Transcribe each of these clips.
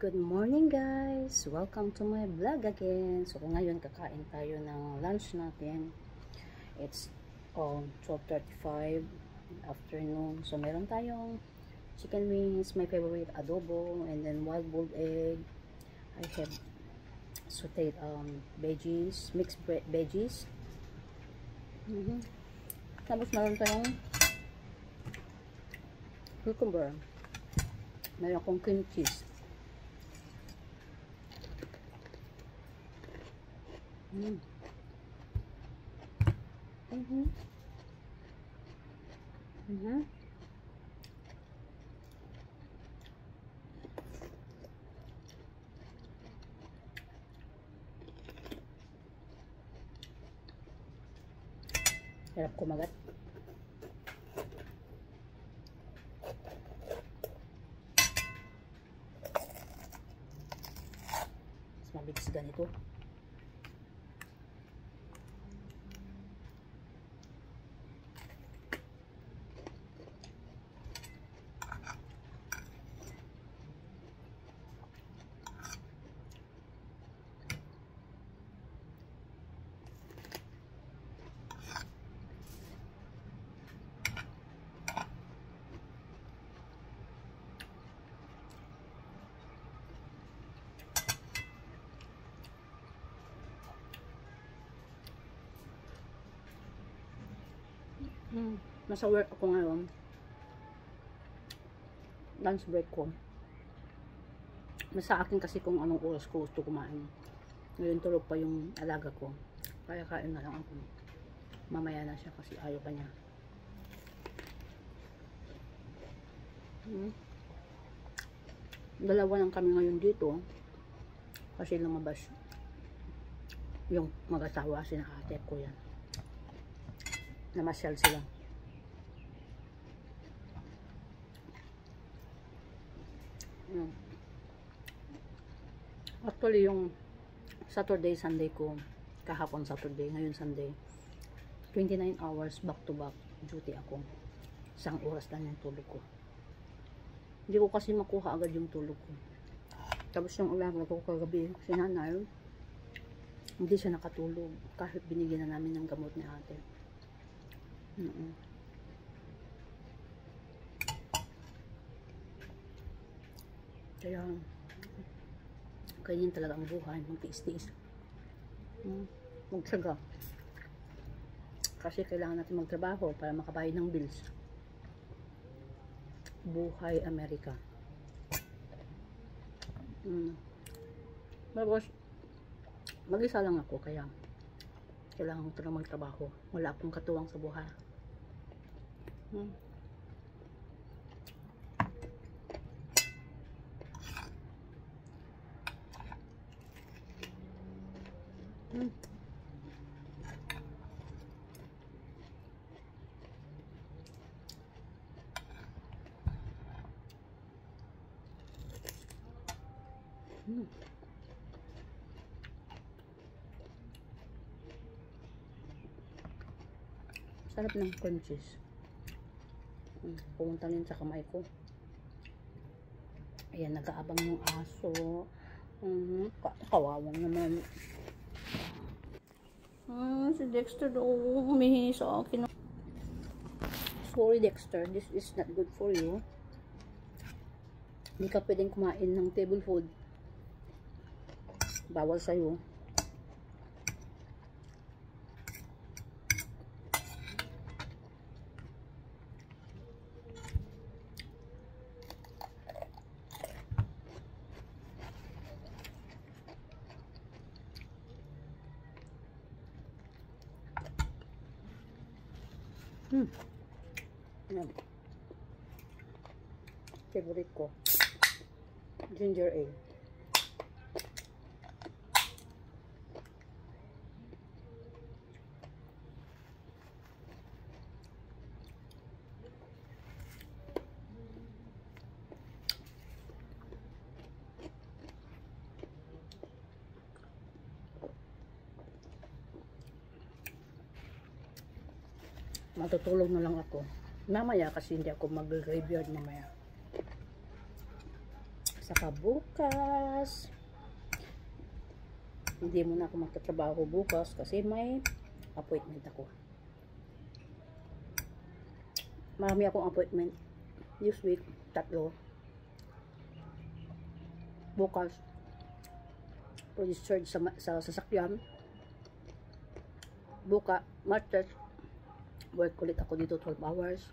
Good morning guys! Welcome to my vlog again. So ngayon kakain tayo ng lunch natin. It's 12:35 afternoon. So meron tayong chicken wings, my favorite adobo, and then wild boiled egg. I have sauteed veggies, mixed veggies. Tapos meron tayong cucumber. Meron akong cream cheese. Harap kumagat. Mas mabilis ganito. Nasa work ako ngayon. Lunch break ko. Nasa akin kasi kung anong oras ko gusto kumain. Ngayon tulog pa yung alaga ko. Kaya kain na lang ako. Mamaya na siya kasi ayaw pa niya. Dalawa lang kami ngayon dito. Kasi lumabas yung mag-asawa sina ate ko yan. Namasyal sila. Actually yung Saturday, Sunday ko, kahapon Saturday, ngayon Sunday, 29 hours back to back duty ako. Isang oras lang yung tulog ko. Hindi ko kasi makuha agad yung tulog ko. Tapos yung alaga ko kagabi, si nanay, hindi siya nakatulog kahit binigyan na namin ng gamot ni ate. Kaya ganyan talaga ang buhay, magtiis-tiis, magtsaga, kasi kailangan natin magtrabaho para makabayad ng bills. Buhay Amerika. Tapos mag-isa lang ako, kaya kailangan ko talagang magtrabaho. Wala akong katuwang sa buhay. Sarap ng cream cheese. Pumunta rin sa kamay ko. Ayan, nag-aabang yung aso. Kawawa naman. Si Dexter doon humihingi sa akin. Sorry Dexter, this is not good for you. Hindi ka pwedeng kumain ng table food. Bawal sa'yo. Yan. Favorite ko. Ginger ale. Matutulog na lang ako. Mamaya kasi hindi ako mag-graveyard mamaya. Sa Saka bukas, hindi muna ako magtatrabaho bukas kasi may appointment ako. Marami akong appointment this week, 3. Bukas, registered sa sasakyan. Martes, work ulit ako dito 12 hours.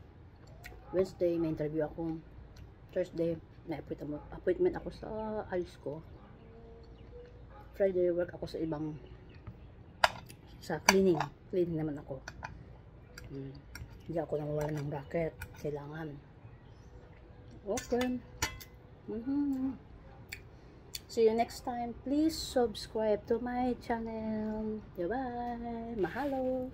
Wednesday, may interview ako. Thursday, may appointment ako sa alis ko. Friday, work ako sa cleaning naman ako. Hindi ako nawawala ng racket, kailangan. Okay. See you next time. Please subscribe to my channel. Bye. Mahalo.